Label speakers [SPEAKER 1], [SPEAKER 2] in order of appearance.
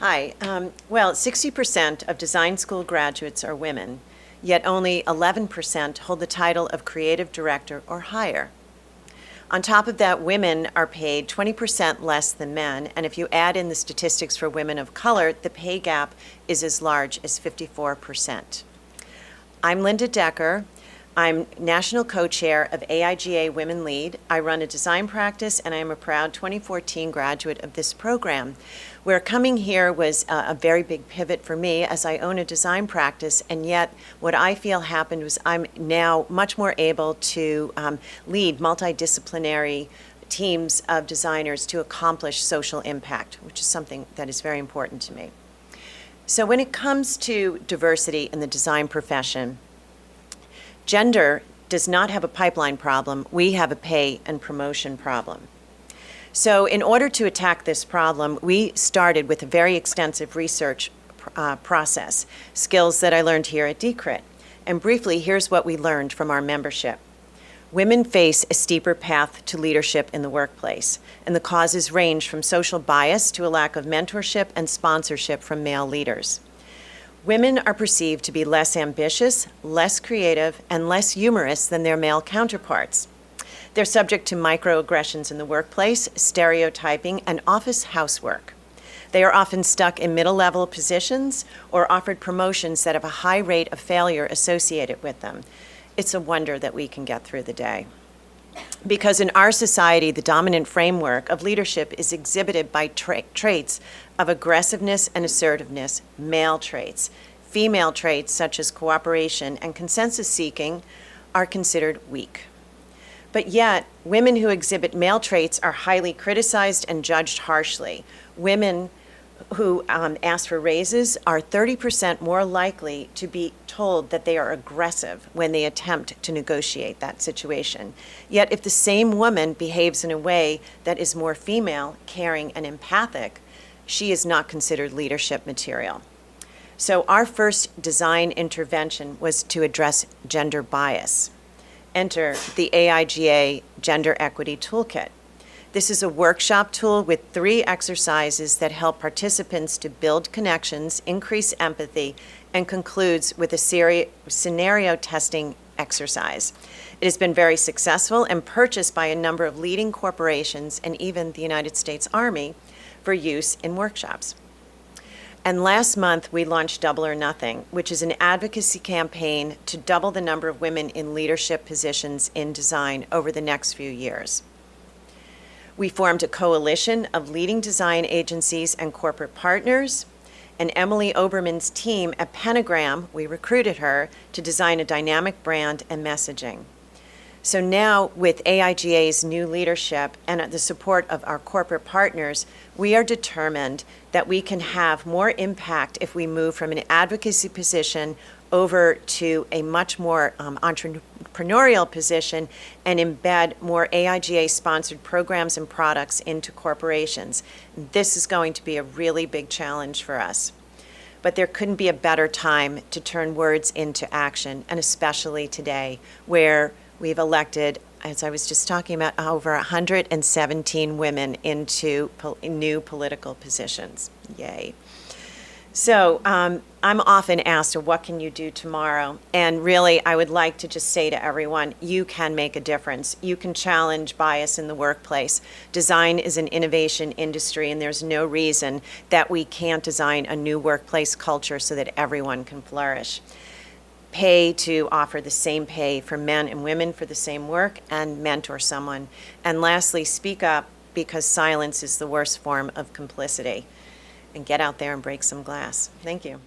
[SPEAKER 1] Hi. Well, 60% of design school graduates are women, yet only 11% hold the title of creative director or higher. On top of that, women are paid 20% less than men, and if you add in the statistics for women of color, the pay gap is as large as 54%. I'm Lynda Decker. I'm National Co-Chair of AIGA Women Lead. I run a design practice, and I am a proud 2014 graduate of this program, where coming here was a very big pivot for me as I own a design practice, and yet what I feel happened was I'm now much more able to lead multidisciplinary teams of designers to accomplish social impact, which is something that is very important to me. So when it comes to diversity in the design profession, gender does not have a pipeline problem. We have a pay and promotion problem. So in order to attack this problem, we started with a very extensive research process, skills that I learned here at DCRIT. And briefly, here's what we learned from our membership. Women face a steeper path to leadership in the workplace, and the causes range from social bias to a lack of mentorship and sponsorship from male leaders. Women are perceived to be less ambitious, less creative, and less humorous than their male counterparts. They're subject to microaggressions in the workplace, stereotyping, and office housework. They are often stuck in middle-level positions or offered promotions that have a high rate of failure associated with them. It's a wonder that we can get through the day. Because in our society, the dominant framework of leadership is exhibited by traits of aggressiveness and assertiveness, male traits. Female traits such as cooperation and consensus seeking are considered weak. But yet, women who exhibit male traits are highly criticized and judged harshly. Women who ask for raises are 30% more likely to be told that they are aggressive when they attempt to negotiate that situation. Yet if the same woman behaves in a way that is more female, caring, and empathic, she is not considered leadership material. So our first design intervention was to address gender bias. Enter the AIGA Gender Equity Toolkit. This is a workshop tool with 3 exercises that help participants to build connections, increase empathy, and concludes with a scenario testing exercise. It has been very successful and purchased by a number of leading corporations and even the United States Army for use in workshops. And last month, we launched Double or Nothing, which is an advocacy campaign to double the number of women in leadership positions in design over the next few years. We formed a coalition of leading design agencies and corporate partners, and Emily Oberman's team at Pentagram, we recruited her to design a dynamic brand and messaging. So now, with AIGA's new leadership and the support of our corporate partners, we are determined that we can have more impact if we move from an advocacy position over to a much more entrepreneurial position and embed more AIGA-sponsored programs and products into corporations. This is going to be a really big challenge for us. But there couldn't be a better time to turn words into action, and especially today, where we've elected, as I was just talking about, over 117 women into new political positions. Yay. So I'm often asked, what can you do tomorrow? And really, I would like to just say to everyone, you can make a difference. You can challenge bias in the workplace. Design is an innovation industry, and there's no reason that we can't design a new workplace culture so that everyone can flourish. Pay to offer the same pay for men and women for the same work, and mentor someone. And lastly, speak up, because silence is the worst form of complicity. And get out there and break some glass. Thank you.